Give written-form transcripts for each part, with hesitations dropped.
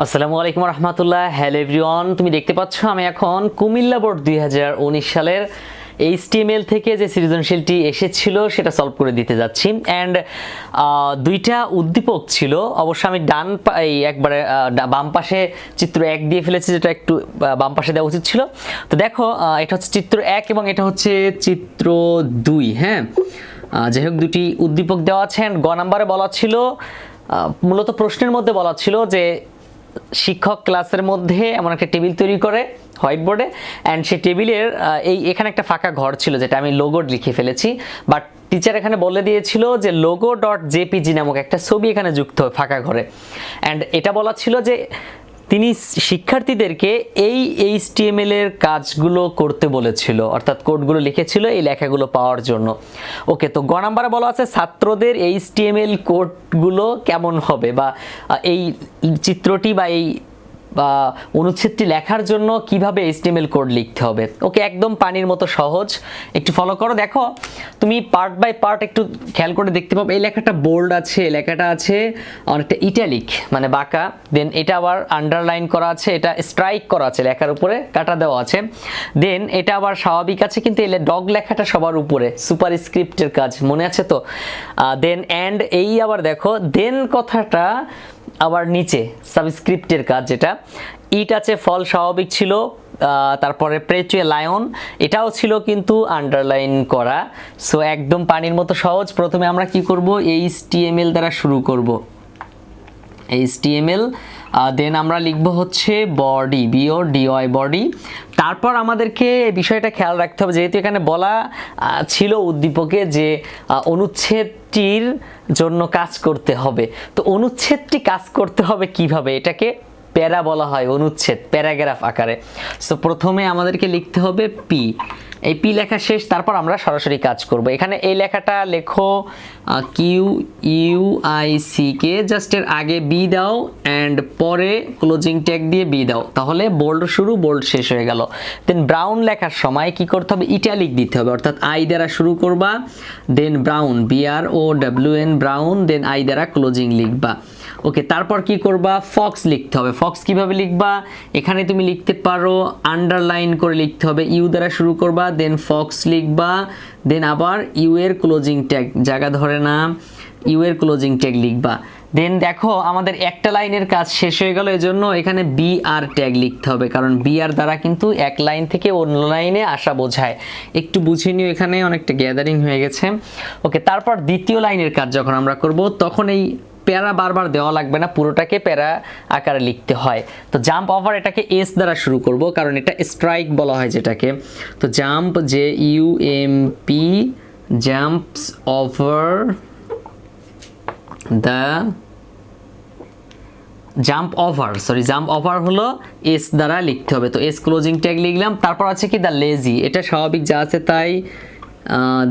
আসসালামু আলাইকুম রহমতুল্লাহ। Hello everyone, তুমি দেখতে পাচ্ছ আমি এখন কুমিল্লা বোর্ড 2019 সালের HTML থেকে যে সৃজনশীলটি এসেছিল সেটা সলভ করে দিতে যাচ্ছি। অ্যান্ড দুইটা উদ্দীপক ছিল, অবশ্য আমি একবারে বাম পাশে চিত্র 1 দিয়ে ফেলেছি, যেটা একটু বাম পাশে দেওয়া উচিত ছিল। তো দেখো, এটা হচ্ছে চিত্র 1 এবং এটা হচ্ছে চিত্র 2। হ্যাঁ, যাই হোক, দুটি উদ্দীপক দেওয়া আছে। অ্যান্ড গ নাম্বারে বলা ছিল, মূলত প্রশ্নের মধ্যে বলা ছিল যে শিক্ষক ক্লাসের মধ্যে এমন একটা টেবিল তৈরি করে হোয়াইট বোর্ডে, অ্যান্ড সেই টেবিলের এখানে একটা ফাঁকা ঘর ছিল যেটা আমি লোগো লিখে ফেলেছি, বাট টিচার এখানে বলে দিয়েছিল যে logo.jpg নামক একটা ছবি এখানে যুক্ত হয় ফাঁকা ঘরে। অ্যান্ড এটা বলা ছিল যে তিনি শিক্ষার্থীদেরকে এই HTML এর কাজগুলো করতে বলেছিল, অর্থাৎ কোডগুলো লিখেছিল এই লেখাগুলো পাওয়ার জন্য। ওকে, তো গ নাম্বারে বলা আছে ছাত্রদের HTML কোডগুলো কেমন হবে, বা এই চিত্রটি বা এই অনুচ্ছেদটি লেখার জন্য কিভাবে HTML কোড লিখতে হবে। ওকে, একদম পানির মতো সহজ, একটু ফলো করো। দেখো, তুমি পার্ট বাই পার্ট একটু খেয়াল করে দেখতে পাবে। এই লেখাটা বোল্ড আছে, লেখাটা আছে অনেকটা ইটালিক মানে বাঁকা, দেন এটা আবার আন্ডারলাইন করা আছে, এটা স্ট্রাইক করা আছে, লেখার উপরে কাটা দেওয়া আছে, দেন এটা আবার স্বাভাবিক আছে, কিন্তু এই ডগ লেখাটা সবার উপরে, সুপার স্ক্রিপ্টের কাজ মনে আছে তো। দেন অ্যান্ড এই আবার দেখো, দেন কথাটা আবার নিচে সাবস্ক্রিপ্টের কাজ, যেটা ইট আছে, ফল স্বাভাবিক ছিল, তারপরে প্রে টু এ লায়ন এটাও ছিল কিন্তু আন্ডারলাইন করা। সো একদম পানির মতো সহজ। প্রথমে আমরা কি করব, HTML দ্বারা শুরু করব, HTML, দেন আমরা লিখব হচ্ছে বডি, BODY বডি। তারপর আমাদেরকে এই বিষয়টা খেয়াল রাখতে হবে, যেহেতু এখানে বলা ছিল উদ্দীপকে যে অনুচ্ছেদটির জন্য কাজ করতে হবে, তো অনুচ্ছেদটি কাজ করতে হবে কিভাবে, এটাকে প্যারা বলা হয়, অনুচ্ছেদ প্যারাগ্রাফ আকারে। সো প্রথমে আমাদেরকে লিখতে হবে পি, এই পি লেখা শেষ, তারপর আমরা সরাসরি কাজ করব। এখানে এই লেখাটা লেখো QUICK, জাস্ট এর আগে বি দাও অ্যান্ড পরে ক্লোজিং ট্যাগ দিয়ে বি দাও, তাহলে বোল্ড শুরু বোল্ড শেষ হয়ে গেল। দেন ব্রাউন লেখার সময় কি করতে হবে, ইটালিক দিতে হবে, অর্থাৎ আই দ্বারা শুরু করবা, then brown BROWN brown, then I দ্বারা ক্লোজিং লিখবা। ওকে, তারপর কি করবা, ফক্স লিখতে হবে। ফক্স কিভাবে লিখবা, এখানে তুমি লিখতে পারো আন্ডারলাইন করে লিখতে হবে, ইউ দ্বারা শুরু করবা, দেন ফক্স লিখবা, দেন আবার ইউ এর ক্লোজিং ট্যাগ, জায়গা ধরে না, ইউ এর ক্লোজিং ট্যাগ লিখবা। দেন দেখো আমাদের একটা লাইনের কাজ শেষ হয়ে গেল, এজন্য এখানে BR ট্যাগ লিখতে হবে, কারণ BR দ্বারা কিন্তু এক লাইন থেকে অন্য লাইনে আসা বোঝায়। একটু বুঝে নিও, এখানে অনেকটা গ্যাদারিং হয়ে গেছে। ওকে, তারপর দ্বিতীয় লাইনের কাজ যখন আমরা করব, তখন এই প্যারা বারবার দেওয়া লাগবে না, পুরোটাকে প্যারা আকারে লিখতে হয়। তো জাম্প ওভার, এটাকে এস দ্বারা শুরু করব, কারণ এটা স্ট্রাইক বলা হয় যেটাকে। তো jump, JUMP, jumps over the, jump over হলো এস দ্বারা লিখতে হবে। তো এস ক্লোজিং ট্যাগ লিখলাম। তারপর আছে কি দ্য লেজি, এটা স্বাভাবিক যা আছে তাই,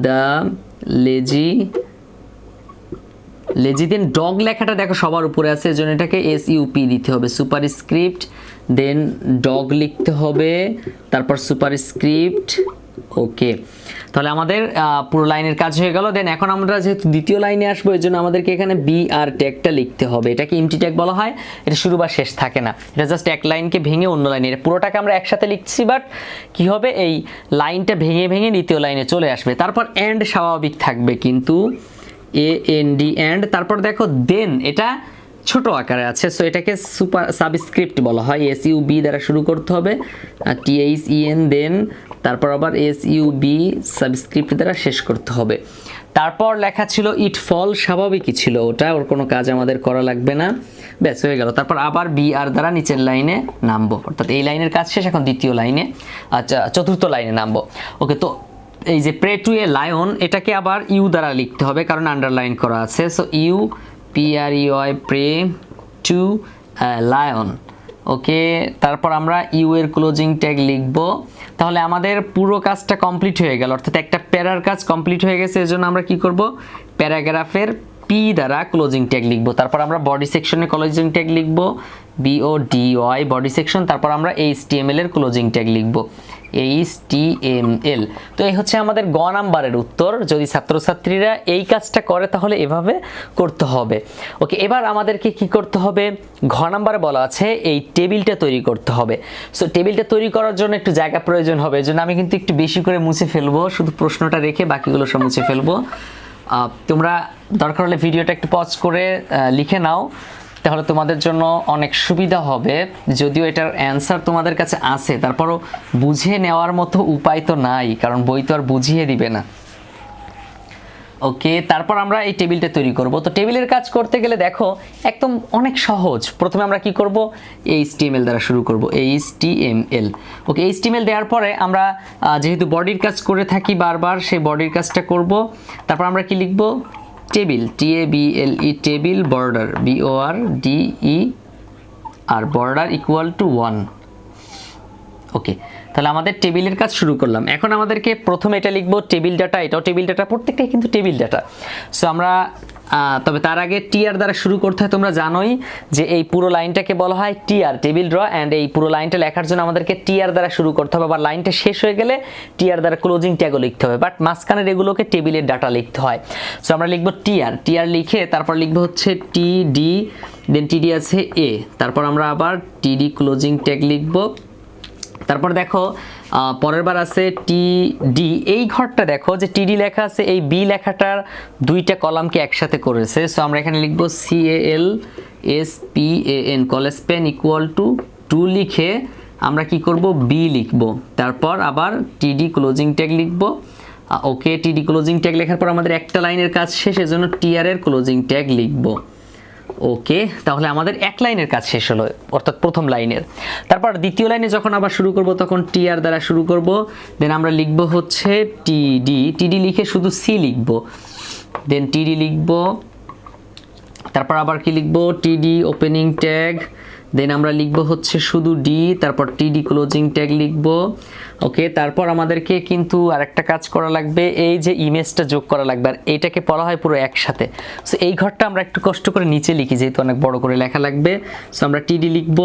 দ্য লেজি, দেন ডগ লেখাটা দেখো সবার উপরে আছে, এজন্য এটাকে SUP দিতে হবে, সুপার স্ক্রিপ্ট, দেন ডগ লিখতে হবে, তারপর সুপার স্ক্রিপ্ট। ওকে, তাহলে আমাদের পুরো লাইনের কাজ হয়ে গেল। দেন এখন আমরা যেহেতু দ্বিতীয় লাইনে আসবো, এর জন্য আমাদেরকে এখানে BR ট্যাগটা লিখতে হবে। এটাকে এমটি ট্যাগ বলা হয়, এটা শুরু বা শেষ থাকে না, এটা জাস্ট এক লাইনকে ভেঙে অন্য লাইনে, পুরোটাকে আমরা একসাথে লিখছি, বাট কি হবে, এই লাইনটা ভেঙে ভেঙে দ্বিতীয় লাইনে চলে আসবে। তারপর এন্ড স্বাভাবিক থাকবে কিন্তু AND এন্ড। তারপর দেখো দেন, এটা ছোট আকারে আছে, সো এটাকে সুপার সাবস্ক্রিপ্ট বলা হয়, SUB দ্বারা শুরু করতে হবে, THEN, দেন তারপর আবার SUB সাবস্ক্রিপ্ট দ্বারা শেষ করতে হবে। তারপর লেখা ছিল ইট, ফল স্বাভাবিকই ছিল, ওটা ওর কোনো কাজ আমাদের করা লাগবে না, ব্যাস হয়ে গেল। তারপর আবার BR দ্বারা নিচের লাইনে নামবো, অর্থাৎ এই লাইনের কাজ শেষ, এখন দ্বিতীয় লাইনে, আচ্ছা চতুর্থ লাইনে নামবো। ওকে, তো এই যে প্রে টু এ লায়ন, এটাকে আবার ইউ দ্বারা লিখতে হবে, কারণ আন্ডারলাইন করা আছে। So U PREY, prey to lion. Okay, তারপর আমরা ইউ এর ক্লোজিং ট্যাগ লিখব। তাহলে আমাদের পুরো কাজটা কমপ্লিট হয়ে গেল, অর্থাৎ একটা প্যারার কাজ কমপ্লিট হয়ে গেছে। এজন্য আমরা কি করব, প্যারাগ্রাফের পি দ্বারা ক্লোজিং ট্যাগ লিখব, তারপর আমরা বডি সেকশনে ক্লোজিং ট্যাগ লিখব BODY বডি সেকশন, তারপর আমরা HTML এর ক্লোজিং ট্যাগ লিখব HTML। তো এই হচ্ছে আমাদের গ নাম্বারের উত্তর। যদি ছাত্রছাত্রীরা এই কাজটা করে তাহলে এভাবে করতে হবে। ওকে, এবার আমাদেরকে কি করতে হবে, ঘ নাম্বারে বলা আছে এই টেবিলটা তৈরি করতে হবে। সো টেবিলটা তৈরি করার জন্য একটু জায়গা প্রয়োজন হবে, এজন্য আমি কিন্তু একটু বেশি করে মুছে ফেলবো, শুধু প্রশ্নটা রেখে বাকিগুলো সব মুছে ফেলবো। তোমরা দরকার হলে ভিডিওটা একটু পজ করে লিখে নাও, তাহলে তোমাদের জন্য অনেক সুবিধা হবে। যদিও এটার অ্যান্সার তোমাদের কাছে আছে, তারপরও বুঝে নেওয়ার মতো উপায় তো নাই, কারণ বই তো আর বুঝিয়ে দিবে না। ওকে, তারপর আমরা এই টেবিলটা তৈরি করব। তো টেবিলের কাজ করতে গেলে দেখো একদম অনেক সহজ। প্রথমে আমরা কি করব, HTML দ্বারা শুরু করব HTML। ওকে, HTML দেওয়ার পরে আমরা যেহেতু বডির কাজ করে থাকি বারবার, সেই বডির কাজটা করব। তারপর আমরা কি লিখব, table TABLE table, border BORDER border equal to 1। ওকে, তাহলে আমাদের টেবিলের কাজ শুরু করলাম। এখন আমাদেরকে প্রথমে এটা লিখব টেবিল ডাটা, এটাও টেবিল ডাটা, প্রত্যেকটাই কিন্তু টেবিল ডাটা। সো আমরা তবে তার আগে টিআর দ্বারা শুরু করতে হয়। তোমরা জানোই যে এই পুরো লাইনটাকে বলা হয় টিআর, টেবিল ড্র, অ্যান্ড এই পুরো লাইনটা লেখার জন্য আমাদেরকে টিআর দ্বারা শুরু করতে হবে, আবার লাইনটা শেষ হয়ে গেলে টিআর দ্বারা ক্লোজিং ট্যাগও লিখতে হবে, বাট মাঝখানের এগুলোকে টেবিলের ডাটা লিখতে হয়। সো আমরা লিখব টিআর লিখে তারপর লিখব হচ্ছে TD, দেন TD আছে A, তারপর আমরা আবার TD ক্লোজিং ট্যাগ লিখব। তারপর দেখো পরের বার আছে TD, এই ঘরটা দেখো যে TD লেখা আছে, এই B লেখাটার দুইটা কলামকে একসাথে করেছে। সো আমরা এখানে লিখব CALSPAN কলেসপেন ইকুয়াল টু 2 লিখে আমরা কি করব, B লিখব, তারপর আবার TD ক্লোজিং ট্যাগ লিখব। ওকে, TD ক্লোজিং ট্যাগ লেখার পর আমাদের একটা লাইনের কাজ শেষ, এজন্য TR এর ক্লোজিং ট্যাগ লিখব। ওকে, তাহলে আমাদের এক লাইনের কাজ শেষ হলো, অর্থাৎ প্রথম লাইনের। তারপর দ্বিতীয় লাইনে যখন আবার শুরু করব তখন টিআর দ্বারা শুরু করব, দেন আমরা লিখব হচ্ছে TD লিখে শুধু C লিখব, দেন TD লিখব, তারপর আবার কি লিখব, TD ওপেনিং ট্যাগ, দেন আমরা লিখব হচ্ছে শুধু D, তারপর TD ক্লোজিং ট্যাগ লিখব। ওকে, তারপর আমাদেরকে কিন্তু আরেকটা কাজ করা লাগবে, এই যে ইমেজটা যোগ করা লাগবে, আর এইটাকে পড়া হয় পুরো একসাথে। সো এই ঘরটা আমরা একটু কষ্ট করে নিচে লিখি, যেহেতু অনেক বড় করে লেখা লাগবে। সো আমরা TD লিখব,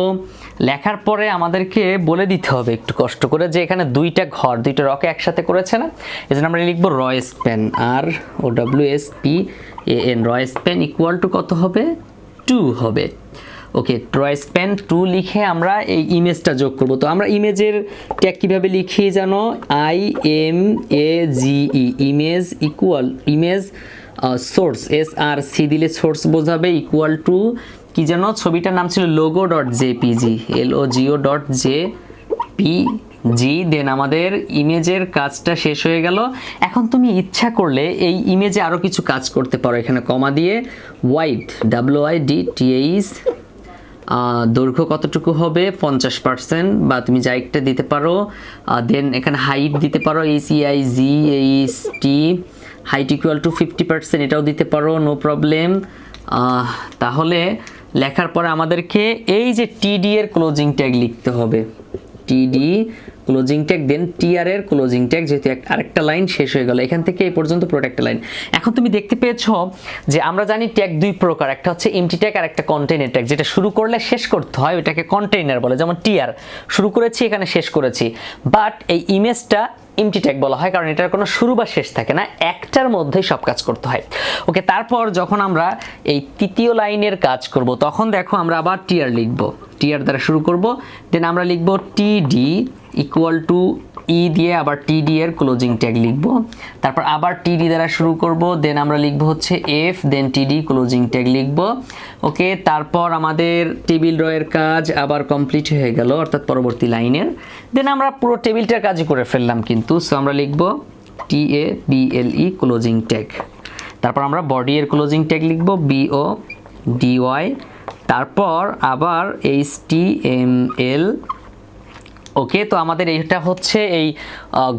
লেখার পরে আমাদেরকে বলে দিতে হবে একটু কষ্ট করে যে এখানে দুইটা ঘর, দুইটা রকে একসাথে করেছে না, এজন্য আমরা লিখব রয়েসপ্যান, ROWSPAN রয়েসপ্যান ইকুয়াল টু কত হবে, 2 হবে। ওকে, রয়েসপ্যান 2 লিখে আমরা এই ইমেজটা যোগ করব। তো আমরা ইমেজের ট্যাগ কীভাবে লিখি জানো, IMAGE image equal, image source SRC দিলে সোর্স বোঝাবে, ইকুয়াল টু কি যেন, ছবিটার নাম ছিল logo.jpg LOGO.jpg। দেন আমাদের ইমেজের কাজটা শেষ হয়ে গেল। এখন তুমি ইচ্ছা করলে এই ইমেজে আরও কিছু কাজ করতে পারো, এখানে কমা দিয়ে ওয়াইড WIDTH দৈর্ঘ্য কতটুকু হবে 50%, বা তুমি যা একটা দিতে পারো। দেন এখানে হাইট দিতে পারো HEIGHT, হাইট ইকুয়াল টু 50%, এটাও দিতে পারো, নো প্রবলেম। তাহলে লেখার পরে আমাদেরকে এই যে TD এর ক্লোজিং ট্যাগ লিখতে হবে, TD ক্লোজিং ট্যাগ, দেন TR এর ক্লোজিং ট্যাগ, যেহেতু আরেকটা লাইন শেষ হয়ে গেল, এখান থেকে এই পর্যন্ত পুরোটা একটা লাইন। এখন তুমি দেখতে পেয়েছো যে আমরা জানি ট্যাগ দুই প্রকার, একটা হচ্ছে এমটি ট্যাগ আর একটা কন্টেইনার ট্যাগ। যেটা শুরু করলে শেষ করতে হয় ওইটাকে কন্টেইনার বলে, যেমন TR শুরু করেছি এখানে শেষ করেছি, বাট এই ইমেজটা এমটি ট্যাগ বলা হয় কারণ এটার কোনো শুরু বা শেষ থাকে না, একটার মধ্যেই সব কাজ করতে হয়। ওকে, তারপর যখন আমরা এই তৃতীয় লাইনের কাজ করব তখন দেখো আমরা আবার TR লিখব, TR দ্বারা শুরু করব, দেন আমরা লিখব TD ইকুয়াল টু E দিয়ে আবার TD এর ক্লোজিং ট্যাগ লিখব, তারপর আবার TD দ্বারা শুরু করব, দেন আমরা লিখব হচ্ছে F, দেন TD ক্লোজিং ট্যাগ লিখব। ওকে, তারপর আমাদের টেবিল ড্রয়ের কাজ আবার কমপ্লিট হয়ে গেল, অর্থাৎ পরবর্তী লাইনের। দেন আমরা পুরো টেবিলটার কাজই করে ফেললাম কিন্তু। সো আমরা লিখব TABLE ক্লোজিং ট্যাগ, তারপর আমরা বডি এর ক্লোজিং ট্যাগ লিখব BODY, তারপর আবার HTML ওকে, তো আমাদের এইটা হচ্ছে এই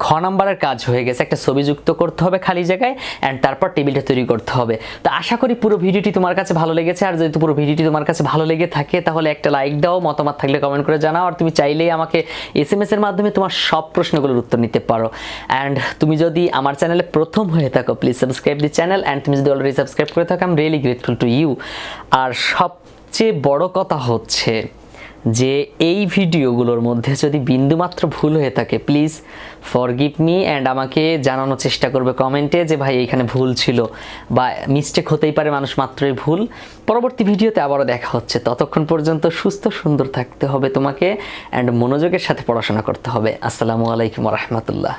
ঘ নাম্বারের কাজ হয়ে গেছে। একটা ছবি যুক্ত করতে হবে খালি জায়গায় অ্যান্ড তারপর টেবিলটা তৈরি করতে হবে। তো আশা করি পুরো ভিডিওটি তোমার কাছে ভালো লেগেছে। আর যদি পুরো ভিডিওটি তোমার কাছে ভালো লেগে থাকে তাহলে একটা লাইক দাও, মতামত থাকলে কমেন্ট করে জানাও। আর তুমি চাইলেই আমাকে SMS এর মাধ্যমে তোমার সব প্রশ্নগুলোর উত্তর নিতে পারো। অ্যান্ড তুমি যদি আমার চ্যানেলে প্রথম হয়ে থাকো please subscribe the channel. And তুমি যদি অলরেডি সাবস্ক্রাইব করে থাকো I am really grateful to you. আর সবচেয়ে বড় কথা হচ্ছে যে এই ভিডিওগুলোর মধ্যে যদি বিন্দুমাত্র ভুল হয়ে থাকে প্লিজ ফরগিভ মি অ্যান্ড আমাকে জানানোর চেষ্টা করবে কমেন্টে যে ভাই এইখানে ভুল ছিল বা মিস্টেক হতেই পারে, মানুষ মাত্রই ভুল। পরবর্তী ভিডিওতে আবারও দেখা হচ্ছে, ততক্ষণ পর্যন্ত সুস্থ সুন্দর থাকতে হবে তোমাকে অ্যান্ড মনোযোগের সাথে পড়াশোনা করতে হবে। আসসালামু আলাইকুম ওয়া রাহমাতুল্লাহ।